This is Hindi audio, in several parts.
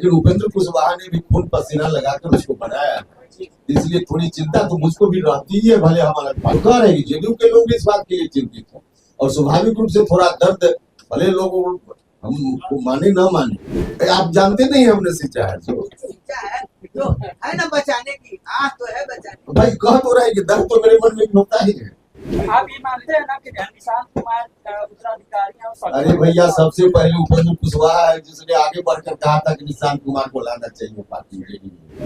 लेकिन उपेंद्र कुशवाहा ने भी खून पसीना लगाकर उसको बनाया, इसलिए थोड़ी चिंता तो मुझको भी रहती ही है। भले हमारा कह रहे हैं जेडीयू के लोग भी इस बात के लिए चिंतित हैं और स्वाभाविक रूप से थोड़ा दर्द भले लोगों हम माने न माने, आप जानते नहीं हमने सिंचा है जो है ना बचाने की आह तो है बचाने। भाई कह तो रहे कि दर्द तो मेरे मन में होता ही है। आप ये मानते हैं ना कि निशांत कुमार उत्तराधिकारी हैं? अरे भैया सबसे पहले उपेंद्र कुशवाहा है जिसने आगे बढ़कर कहा था कि निशांत कुमार को लाना चाहिए पार्टी में।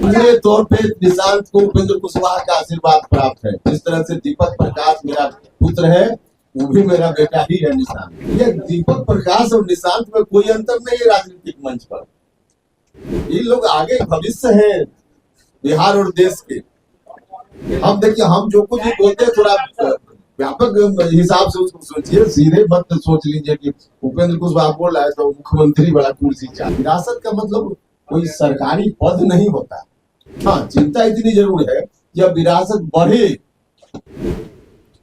पूरे तौर पे निशांत को उपेंद्र कुशवाहा का आशीर्वाद प्राप्त है। जिस तरह से दीपक प्रकाश मेरा पुत्र है, वो भी मेरा बेटा ही है निशांत। ये दीपक प्रकाश और निशांत में कोई अंतर नहीं है राजनीतिक मंच पर। ये लोग आगे भविष्य है बिहार और देश के। हम देखिए, हम जो कुछ भी बोलते हैं थोड़ा व्यापक हिसाब से उसको सोचिए, सीधे मत सोच लीजिए कि उपेंद्र कुशवाहा बोल रहा है तो मुख्यमंत्री बड़ा कुर्सी चाहिए। विरासत का मतलब कोई सरकारी पद नहीं होता। हाँ, चिंता इतनी जरूर है जब विरासत बढ़े,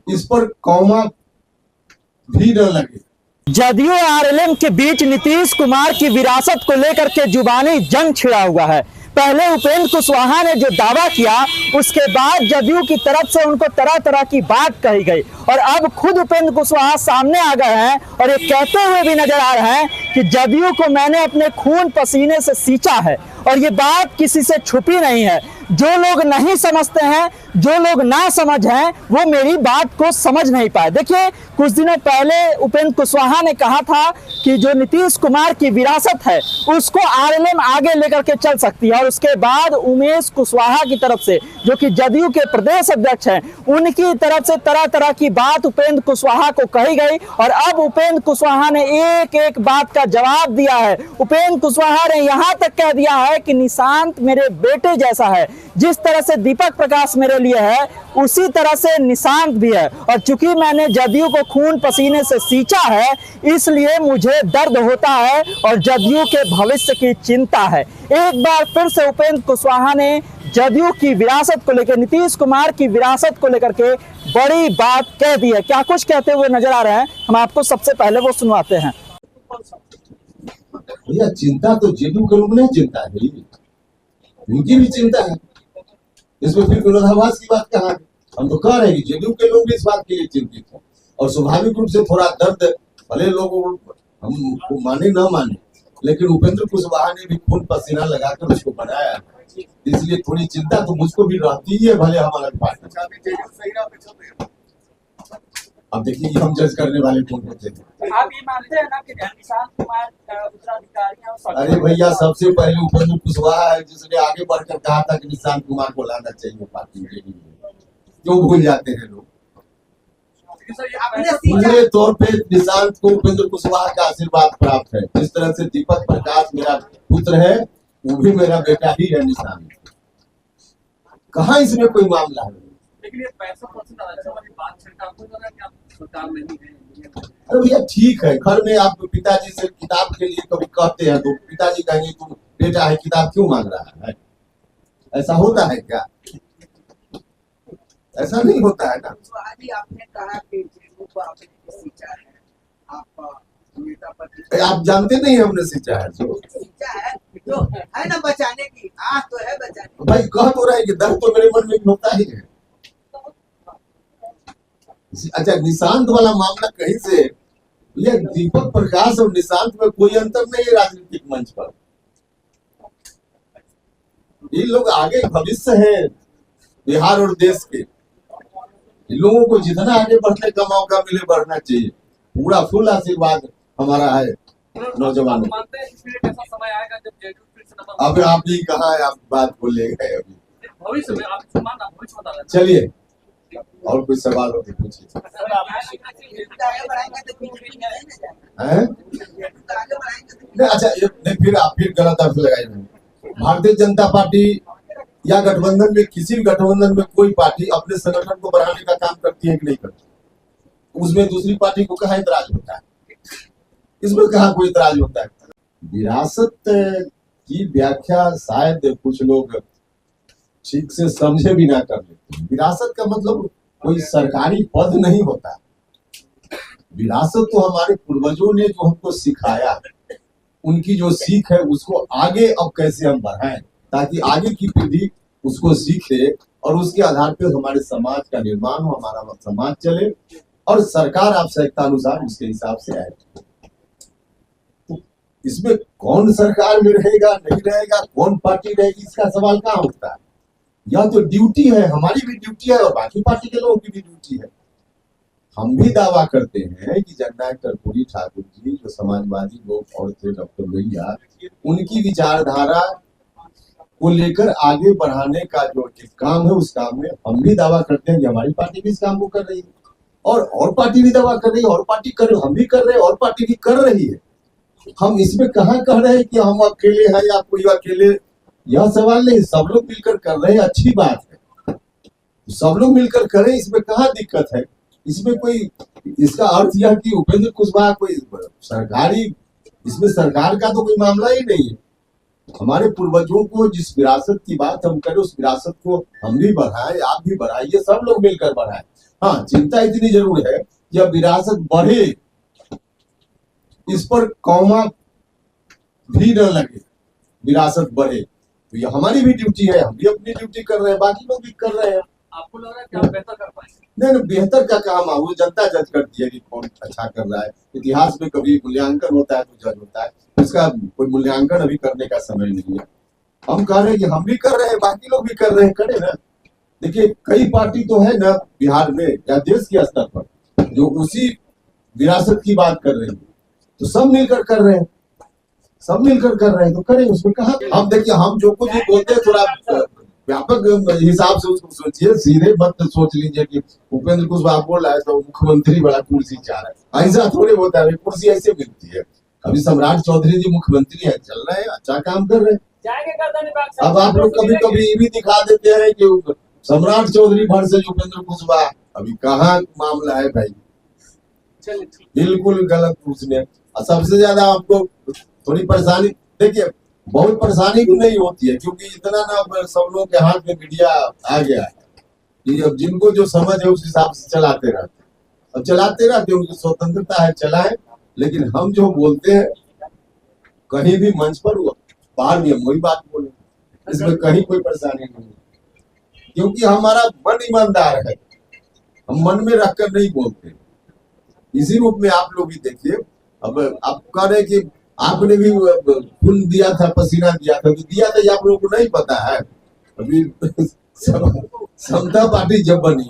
इस पर कौमा भी न लगे। जदयू आरएलएम के बीच नीतीश कुमार की विरासत को लेकर के जुबानी जंग छिड़ा हुआ है। पहले उपेंद्र कुशवाहा ने जो दावा किया, उसके बाद जदयू की तरफ से उनको तरह तरह की बात कही गई और अब खुद उपेंद्र कुशवाहा सामने आ गए हैं और ये कहते हुए भी नजर आ रहे हैं कि जदयू को मैंने अपने खून पसीने से सींचा है और ये बात किसी से छुपी नहीं है। जो लोग नहीं समझते हैं, जो लोग ना समझ हैं, वो मेरी बात को समझ नहीं पाए। देखिए, कुछ दिनों पहले उपेंद्र कुशवाहा ने कहा था कि जो नीतीश कुमार की विरासत है उसको आरएलएम आगे लेकर के चल सकती है और उसके बाद उमेश कुशवाहा की तरफ से, जो कि जदयू के प्रदेश अध्यक्ष हैं, उनकी तरफ से तरह तरह की बात उपेंद्र कुशवाहा को कही गई और अब उपेंद्र कुशवाहा ने एक एक बात का जवाब दिया है। उपेंद्र कुशवाहा ने यहाँ तक कह दिया है कि निशांत मेरे बेटे जैसा है, जिस तरह से दीपक प्रकाश मेरे लिए है उसी तरह से निशांत भी है और चूंकि मैंने जदयू को खून पसीने से सींचा है इसलिए मुझे दर्द होता है और जदयू के भविष्य की चिंता है। एक बार फिर से उपेंद्र कुशवाहा ने जदयू की विरासत को लेकर, नीतीश कुमार की विरासत को लेकर के बड़ी बात कह दी है। क्या कुछ कहते हुए नजर आ रहे हैं, हम आपको सबसे पहले वो सुनवाते हैं। भैया चिंता तो जेडीयू के लोग नहीं चिंता है, उनकी भी चिंता है। इसमें फिर विरोधाभास की बात कहाँ है? हम तो कह रहे हैं कि जेडीयू के लोग भी इस बात के लिए चिंतित हैं और स्वाभाविक रूप से थोड़ा दर्द भले लोगों हम माने न माने, लेकिन उपेंद्र कुशवाहा ने भी खून पसीना लगाकर उसको बनाया, इसलिए थोड़ी चिंता तो मुझको भी रहती ही है। भले हमारा पार्टी, अब देखिए हम जज करने वाले कौन होते हैं। आप ये मानते हैं ना कि निशांत कुमार उत्तराधिकारी हैं? अरे भैया सबसे पहले उपेंद्र कुशवाहा है जिसने आगे बढ़कर कहा था कि निशांत कुमार को लाना चाहिए पार्टी में। क्यों भूल जाते हैं लोग? पूरे तौर पे निशांत को उपेंद्र कुशवाहा का आशीर्वाद प्राप्त है। जिस तरह से दीपक प्रकाश मेरा पुत्र है, वो भी मेरा बेटा ही है निशांत। कहाँ इसमें कोई मामला है? लेकिन ये 65% वाली बात है, आपको लग रहा है कि आप सरकार में नहीं है? अरे भैया ठीक है, घर में आप पिताजी से किताब के लिए कभी कहते हैं तो पिताजी कहेंगे तुम बेटा है किताब क्यों मांग रहा है? ऐसा होता है क्या? ऐसा नहीं होता है ना। आपने कहा कि जेडीयू को आपने सींचा है, आप जानते नहीं हमने सिंचा है जो है ना बचाने की आह तो है बचाने। भाई कह तो रहे कि दर्द तो मेरे मन में होता ही है। अच्छा, निशांत वाला मामला कहीं से, ये दीपक प्रकाश और निशांत में कोई अंतर नहीं है राजनीतिक मंच पर। ये लोग आगे भविष्य है बिहार और देश के। इन लोगों को जितना आगे बढ़ने का मौका मिले बढ़ना चाहिए। पूरा फुल आशीर्वाद हमारा है नौजवानों। अब आप ही कहा है, आप बात को ले गए अभी। चलिए और कुछ सवाल हो तो पूछिए। अच्छा नहीं, फिर आप फिर गलत अर्थ लगाए। भारतीय जनता पार्टी या गठबंधन में, किसी भी गठबंधन में कोई पार्टी अपने संगठन को बढ़ाने का काम करती है कि नहीं करती? उसमें दूसरी पार्टी को कहाँ इतराज होता है? इसमें कहाँ कोई इतराज होता है? विरासत की व्याख्या शायद कुछ लोग ठीक से समझे भी ना कर लेते। विरासत का मतलब कोई सरकारी पद नहीं होता। विरासत तो हमारे पूर्वजों ने जो हमको सिखाया, उनकी जो सीख है उसको आगे अब कैसे हम बढ़ाएं, ताकि आगे की पीढ़ी उसको सीखे और उसके आधार पर हमारे समाज का निर्माण हो, हमारा समाज चले और सरकार आवश्यकता अनुसार उसके हिसाब से आए। तो इसमें कौन सरकार में रहेगा नहीं रहेगा, कौन पार्टी रहेगी, इसका सवाल कहाँ उठता है। यह तो ड्यूटी है, हमारी भी ड्यूटी है और बाकी पार्टी के लोगों की भी ड्यूटी है। हम भी दावा करते हैं कि जननायक कर्पूरी ठाकुर जी जो समाजवादी लोग और थे, डॉक्टर लोहिया, उनकी विचारधारा को लेकर आगे बढ़ाने का जो काम है उस काम में हम भी दावा करते हैं कि हमारी पार्टी भी इस काम को कर रही है और पार्टी भी दावा कर रही है और पार्टी कर रही, हम भी कर रहे हैं और पार्टी भी कर रही है। हम इसमें कहाँ कह रहे हैं कि हम अकेले हैं या कोई अकेले, यह सवाल नहीं, सब लोग मिलकर कर रहे हैं, अच्छी बात है, सब लोग मिलकर करें, इसमें कहाँ दिक्कत है। इसमें कोई इसका अर्थ यह कि उपेंद्र कुशवाहा कोई सरकारी, इसमें सरकार का तो कोई मामला ही नहीं है। हमारे पूर्वजों को जिस विरासत की बात हम करें उस विरासत को हम भी बढ़ाएं, आप भी बढ़ाइए, सब लोग मिलकर बढ़ाएं। हाँ, चिंता इतनी जरूर है कि अब विरासत बढ़े, इस पर कौमा भी न लगे, विरासत बढ़े, तो ये हमारी भी ड्यूटी है, हम भी अपनी ड्यूटी कर रहे हैं, बाकी लोग भी कर रहे हैं। आपको लग रहा है कि आप बेहतर कर पाएंगे? नहीं, बेहतर का काम है वो जनता जज करती है कि कौन अच्छा कर रहा है। इतिहास में कभी मूल्यांकन होता है तो जज होता है, इसका कोई मूल्यांकन अभी करने का समय नहीं है। हम कह रहे हैं कि हम भी कर रहे हैं, बाकी लोग भी कर रहे हैं, करें ना। देखिए कई पार्टी तो है ना बिहार में या देश के स्तर पर जो उसी विरासत की बात कर रही है, तो सब मिलकर कर रहे हैं, सब मिलकर कर रहे हैं, तो करें, उसमें कहा। हम देखिए हम जो कुछ भी बोलते हैं थोड़ा व्यापक हिसाब से उसको सोचिए, सीधे मत सोच लीजिए कि उपेंद्र कुशवाहा बोल रहा है तो मुख्यमंत्री बड़ा कुर्सी चाह रहा है, ऐसा थोड़े होता है। कुर्सी ऐसे मिलती है। अभी सम्राट चौधरी जी मुख्यमंत्री है, चल रहे हैं, अच्छा काम कर रहे हैं। अब आप लोग कभी कभी ये भी दिखा देते हैं कि सम्राट चौधरी भर से उपेंद्र कुशवाहा, अभी कहाँ मामला है भाई, बिल्कुल गलत पूछने। और सबसे ज्यादा आपको थोड़ी परेशानी, देखिए बहुत परेशानी भी नहीं होती है क्योंकि इतना ना सब लोगों के हाथ में मीडिया आ गया है कि अब जिनको जो समझ है उस हिसाब से चलाते रहते हैं, अब चलाते रहते हैं, उनकी स्वतंत्रता है, चलाएं। लेकिन हम जो बोलते हैं कहीं भी मंच पर बाहर भी हम वही बात बोले, इसमें कहीं कोई परेशानी नहीं है क्योंकि हमारा मन ईमानदार है, हम मन में रखकर नहीं बोलते। इसी रूप में आप लोग भी देखिए, अब आप कह रहे कि आपने भी खून दिया था, पसीना दिया था, तो दिया था, आप लोगों को नहीं पता है। अभी समता पार्टी जब बनी,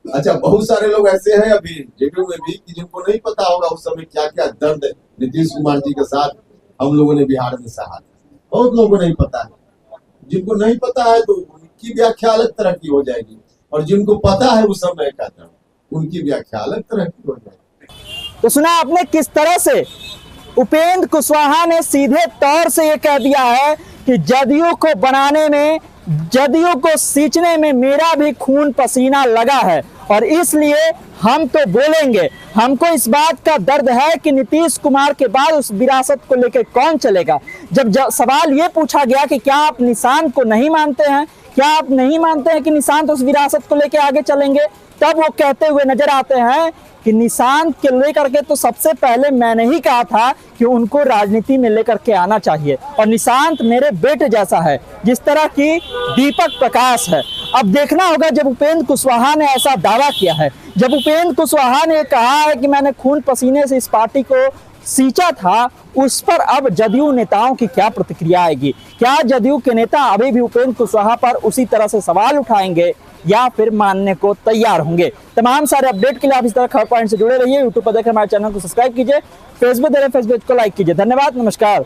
अच्छा बहुत सारे लोग ऐसे हैं अभी जेडीयू में भी कि जिनको नहीं पता होगा उस समय क्या क्या दर्द नीतीश कुमार जी के साथ हम लोगों ने बिहार में सहा, बहुत लोगों को नहीं पता है। जिनको नहीं पता है तो उनकी व्याख्या अलग तरह की हो जाएगी, और जिनको पता है उस समय का दर्द, उनकी व्याख्या अलग तरह की हो जाएगी। तो सुना आपने किस तरह से उपेंद्र कुशवाहा ने सीधे तौर से ये कह दिया है कि जदयू को बनाने में, जदयू को सींचने में मेरा भी खून पसीना लगा है और इसलिए हम तो बोलेंगे। हमको इस बात का दर्द है कि नीतीश कुमार के बाद उस विरासत को लेकर कौन चलेगा। जब सवाल ये पूछा गया कि क्या आप निशांत को नहीं मानते हैं, क्या आप नहीं मानते हैं कि निशांत उस विरासत को लेकर आगे चलेंगे, तब वो कहते हुए नजर आते हैं कि निशांत के लेकर के तो सबसे पहले मैंने ही कहा था कि उनको राजनीति में लेकर के आना चाहिए और निशांत मेरे बेटे जैसा है, जिस तरह की दीपक प्रकाश है। अब देखना होगा जब उपेंद्र कुशवाहा ने ऐसा दावा किया है, जब उपेंद्र कुशवाहा ने कहा है कि मैंने खून पसीने से इस पार्टी को सींचा था, उस पर अब जदयू नेताओं की क्या प्रतिक्रिया आएगी। क्या जदयू के नेता अभी भी उपेंद्र कुशवाहा पर उसी तरह से सवाल उठाएंगे या फिर मानने को तैयार होंगे। तमाम सारे अपडेट के लिए आप इस तरह खबर पॉइंट से जुड़े रहिए। यूट्यूब पर देख हमारे चैनल को सब्सक्राइब कीजिए, फेसबुक देख फेसबुक को लाइक कीजिए। धन्यवाद, नमस्कार।